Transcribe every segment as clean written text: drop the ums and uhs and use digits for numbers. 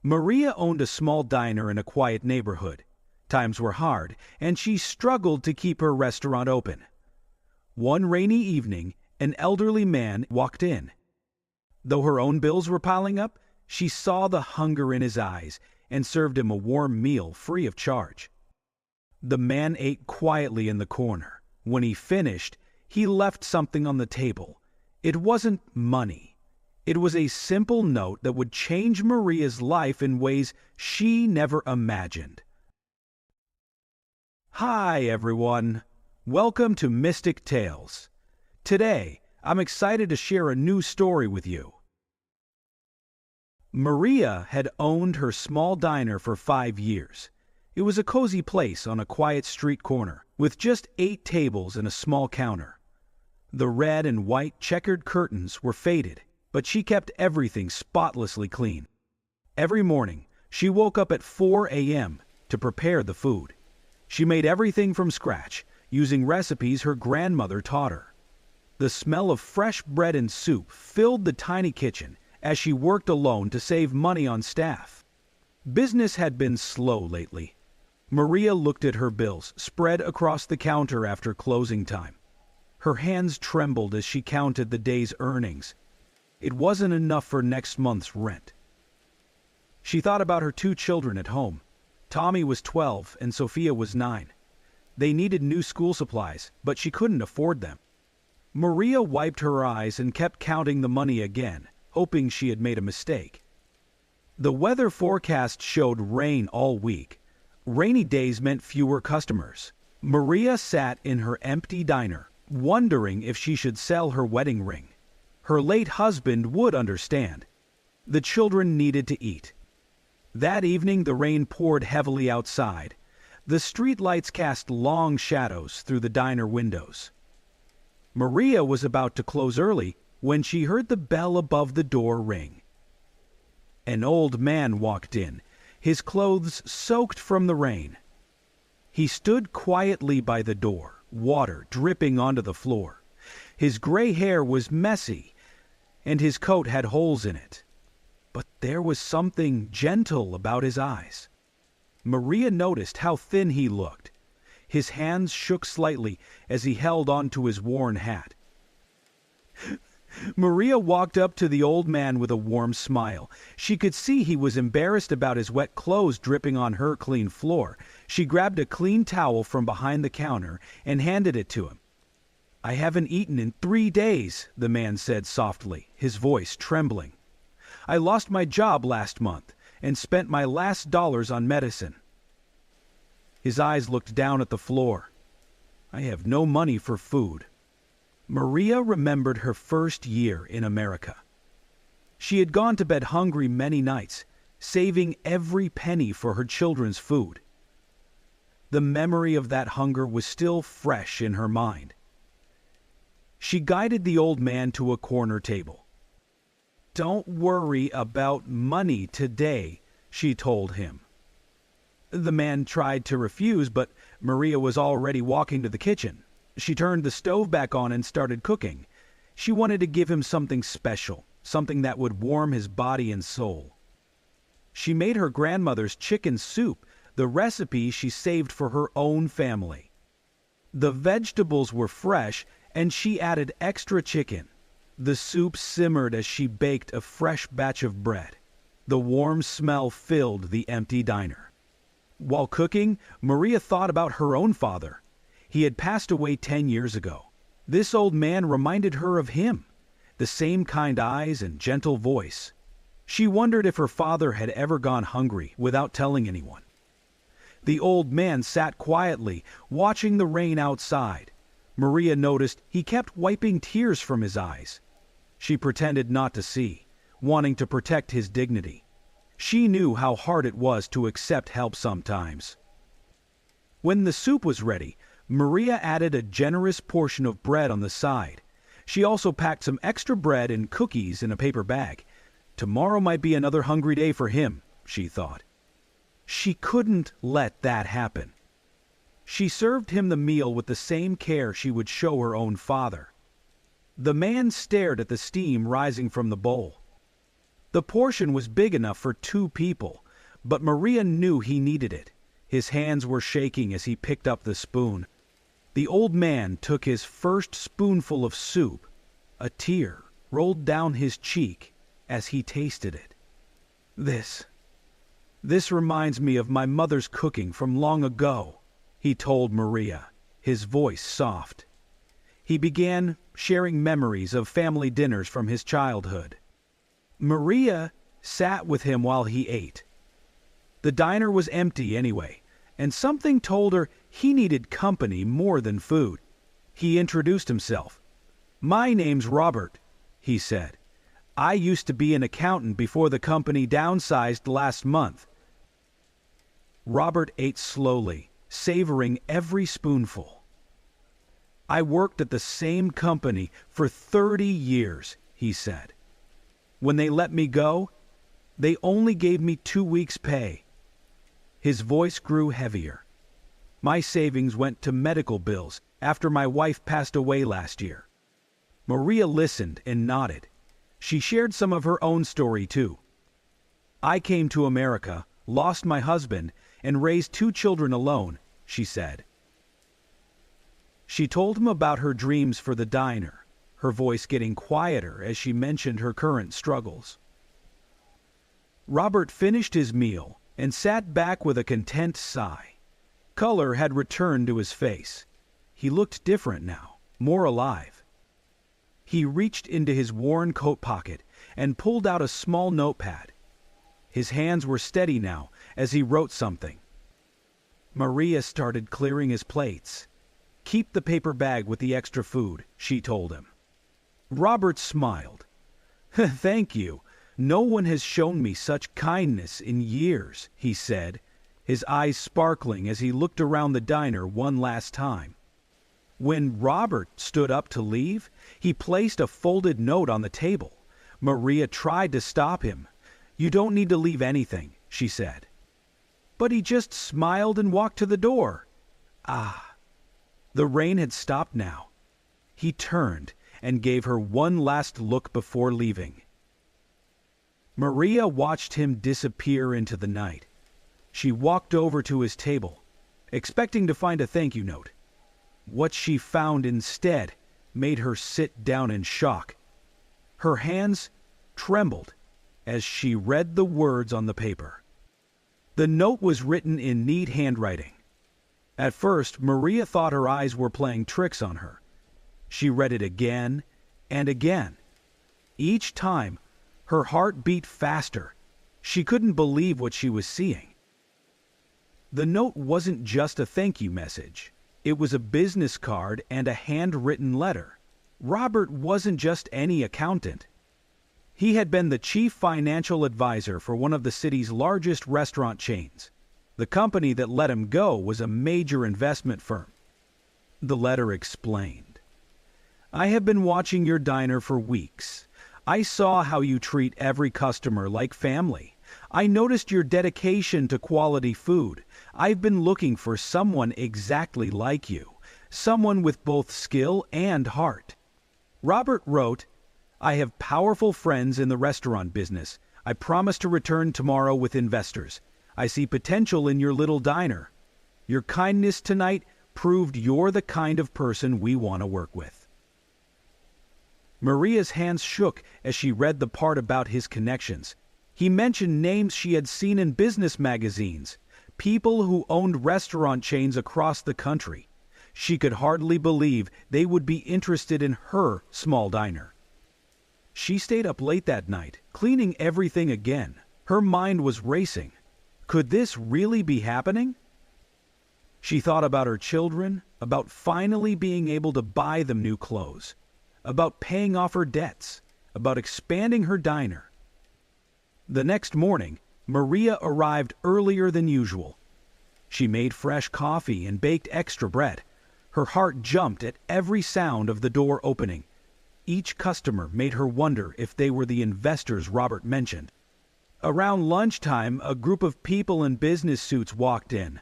Maria owned a small diner in a quiet neighborhood. Times were hard, and she struggled to keep her restaurant open. One rainy evening, an elderly man walked in. Though her own bills were piling up, she saw the hunger in his eyes and served him a warm meal free of charge. The man ate quietly in the corner. When he finished, he left something on the table. It wasn't money. It was a simple note that would change Maria's life in ways she never imagined. Hi, everyone. Welcome to Mystic Tales. Today, I'm excited to share a new story with you. Maria had owned her small diner for 5 years. It was a cozy place on a quiet street corner, with just 8 tables and a small counter. The red and white checkered curtains were faded, but she kept everything spotlessly clean. Every morning, she woke up at 4 a.m. to prepare the food. She made everything from scratch, using recipes her grandmother taught her. The smell of fresh bread and soup filled the tiny kitchen as she worked alone to save money on staff. Business had been slow lately. Maria looked at her bills spread across the counter after closing time. Her hands trembled as she counted the day's earnings. It wasn't enough for next month's rent. She thought about her 2 children at home. Tommy was 12 and Sophia was 9. They needed new school supplies, but she couldn't afford them. Maria wiped her eyes and kept counting the money again, hoping she had made a mistake. The weather forecast showed rain all week. Rainy days meant fewer customers. Maria sat in her empty diner, wondering if she should sell her wedding ring. Her late husband would understand. The children needed to eat. That evening the rain poured heavily outside. The street lights cast long shadows through the diner windows. Maria was about to close early when she heard the bell above the door ring. An old man walked in, his clothes soaked from the rain. He stood quietly by the door, water dripping onto the floor. His gray hair was messy, and his coat had holes in it. But there was something gentle about his eyes. Maria noticed how thin he looked. His hands shook slightly as he held onto his worn hat. Maria walked up to the old man with a warm smile. She could see he was embarrassed about his wet clothes dripping on her clean floor. She grabbed a clean towel from behind the counter and handed it to him. "I haven't eaten in 3 days," the man said softly, his voice trembling. "I lost my job last month and spent my last dollars on medicine." His eyes looked down at the floor. "I have no money for food." Maria remembered her first year in America. She had gone to bed hungry many nights, saving every penny for her children's food. The memory of that hunger was still fresh in her mind. She guided the old man to a corner table. "Don't worry about money today," she told him. The man tried to refuse, but Maria was already walking to the kitchen. She turned the stove back on and started cooking. She wanted to give him something special, something that would warm his body and soul. She made her grandmother's chicken soup, the recipe she saved for her own family. The vegetables were fresh, and she added extra chicken. The soup simmered as she baked a fresh batch of bread. The warm smell filled the empty diner. While cooking, Maria thought about her own father. He had passed away 10 years ago. This old man reminded her of him, the same kind eyes and gentle voice. She wondered if her father had ever gone hungry without telling anyone. The old man sat quietly, watching the rain outside. Maria noticed he kept wiping tears from his eyes. She pretended not to see, wanting to protect his dignity. She knew how hard it was to accept help sometimes. When the soup was ready, Maria added a generous portion of bread on the side. She also packed some extra bread and cookies in a paper bag. Tomorrow might be another hungry day for him, she thought. She couldn't let that happen. She served him the meal with the same care she would show her own father. The man stared at the steam rising from the bowl. The portion was big enough for 2 people, but Maria knew he needed it. His hands were shaking as he picked up the spoon. The old man took his first spoonful of soup. A tear rolled down his cheek as he tasted it. This reminds me of my mother's cooking from long ago," he told Maria, his voice soft. He began sharing memories of family dinners from his childhood. Maria sat with him while he ate. The diner was empty anyway, and something told her he needed company more than food. He introduced himself. "My name's Robert," he said. "I used to be an accountant before the company downsized last month." Robert ate slowly, savoring every spoonful. "I worked at the same company for 30 years, he said. "When they let me go, they only gave me 2 weeks' pay." His voice grew heavier. "My savings went to medical bills after my wife passed away last year." Maria listened and nodded. She shared some of her own story too. "I came to America, lost my husband, and raised 2 children alone," she said. She told him about her dreams for the diner, her voice getting quieter as she mentioned her current struggles. Robert finished his meal and sat back with a content sigh. Color had returned to his face. He looked different now, more alive. He reached into his worn coat pocket and pulled out a small notepad. His hands were steady now as he wrote something. Maria started clearing his plates. "Keep the paper bag with the extra food," she told him. Robert smiled. "Thank you. No one has shown me such kindness in years," he said, his eyes sparkling as he looked around the diner one last time. When Robert stood up to leave, he placed a folded note on the table. Maria tried to stop him. "You don't need to leave anything," she said. But he just smiled and walked to the door. Ah! The rain had stopped now. He turned and gave her one last look before leaving. Maria watched him disappear into the night. She walked over to his table, expecting to find a thank you note. What she found instead made her sit down in shock. Her hands trembled as she read the words on the paper. The note was written in neat handwriting. At first, Maria thought her eyes were playing tricks on her. She read it again and again. Each time, her heart beat faster. She couldn't believe what she was seeing. The note wasn't just a thank you message. It was a business card and a handwritten letter. Robert wasn't just any accountant. He had been the chief financial advisor for one of the city's largest restaurant chains. The company that let him go was a major investment firm. The letter explained, "I have been watching your diner for weeks. I saw how you treat every customer like family. I noticed your dedication to quality food. I've been looking for someone exactly like you, someone with both skill and heart." Robert wrote, "I have powerful friends in the restaurant business. I promise to return tomorrow with investors. I see potential in your little diner. Your kindness tonight proved you're the kind of person we want to work with." Maria's hands shook as she read the part about his connections. He mentioned names she had seen in business magazines, people who owned restaurant chains across the country. She could hardly believe they would be interested in her small diner. She stayed up late that night, cleaning everything again. Her mind was racing. Could this really be happening? She thought about her children, about finally being able to buy them new clothes, about paying off her debts, about expanding her diner. The next morning, Maria arrived earlier than usual. She made fresh coffee and baked extra bread. Her heart jumped at every sound of the door opening. Each customer made her wonder if they were the investors Robert mentioned. Around lunchtime, a group of people in business suits walked in.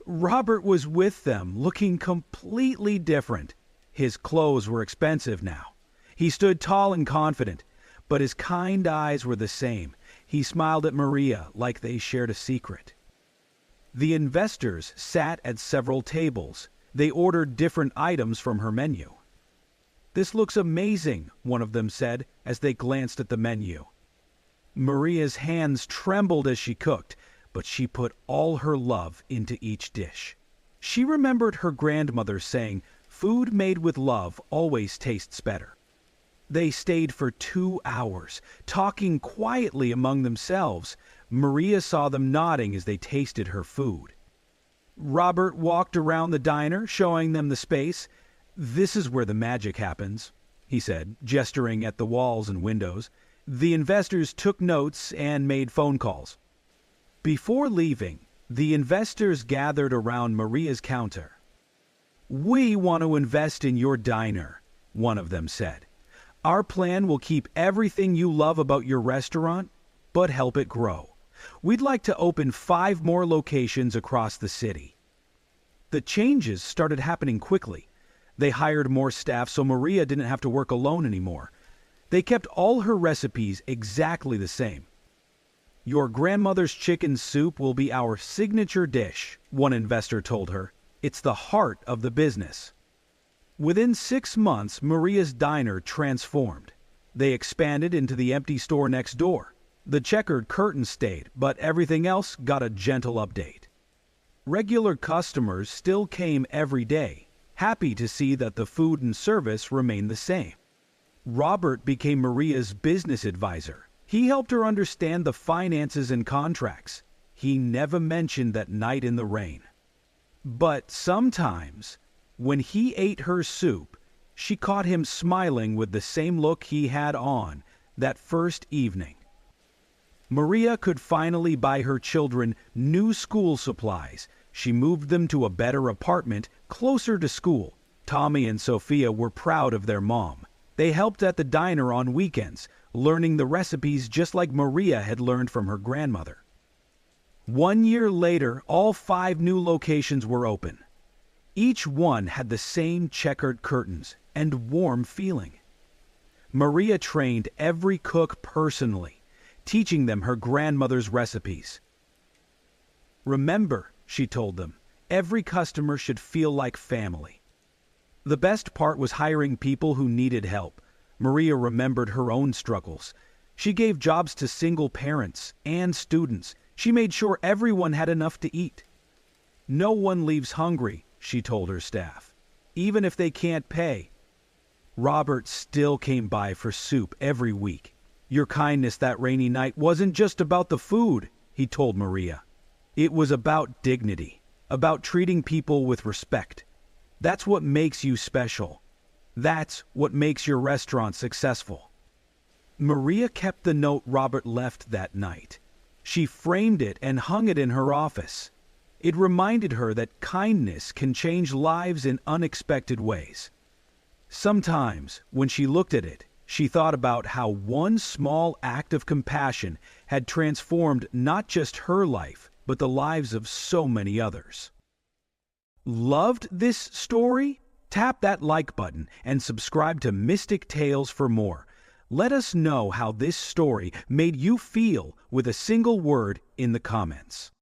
Robert was with them, looking completely different. His clothes were expensive now. He stood tall and confident, but his kind eyes were the same, He smiled at Maria like they shared a secret. The investors sat at several tables. They ordered different items from her menu. "This looks amazing," one of them said as they glanced at the menu. Maria's hands trembled as she cooked, but she put all her love into each dish. She remembered her grandmother saying, "Food made with love always tastes better." They stayed for 2 hours, talking quietly among themselves. Maria saw them nodding as they tasted her food. Robert walked around the diner, showing them the space. "This is where the magic happens," he said, gesturing at the walls and windows. The investors took notes and made phone calls. Before leaving, the investors gathered around Maria's counter. "We want to invest in your diner," one of them said. "Our plan will keep everything you love about your restaurant, but help it grow. We'd like to open 5 more locations across the city." The changes started happening quickly. They hired more staff so Maria didn't have to work alone anymore. They kept all her recipes exactly the same. "Your grandmother's chicken soup will be our signature dish," one investor told her. "It's the heart of the business." Within 6 months, Maria's diner transformed. They expanded into the empty store next door. The checkered curtain stayed, but everything else got a gentle update. Regular customers still came every day, happy to see that the food and service remained the same. Robert became Maria's business advisor. He helped her understand the finances and contracts. He never mentioned that night in the rain. But sometimes, when he ate her soup, she caught him smiling with the same look he had on that first evening. Maria could finally buy her children new school supplies. She moved them to a better apartment closer to school. Tommy and Sophia were proud of their mom. They helped at the diner on weekends, learning the recipes just like Maria had learned from her grandmother. 1 year later, all 5 new locations were open. Each one had the same checkered curtains and warm feeling. Maria trained every cook personally, teaching them her grandmother's recipes. "Remember," she told them, "every customer should feel like family." The best part was hiring people who needed help. Maria remembered her own struggles. She gave jobs to single parents and students. She made sure everyone had enough to eat. "No one leaves hungry," she told her staff, "even if they can't pay." Robert still came by for soup every week. "Your kindness that rainy night wasn't just about the food," he told Maria. "It was about dignity, about treating people with respect. That's what makes you special. That's what makes your restaurant successful." Maria kept the note Robert left that night. She framed it and hung it in her office. It reminded her that kindness can change lives in unexpected ways. Sometimes, when she looked at it, she thought about how one small act of compassion had transformed not just her life, but the lives of so many others. Loved this story? Tap that like button and subscribe to Mystic Tales for more. Let us know how this story made you feel with a single word in the comments.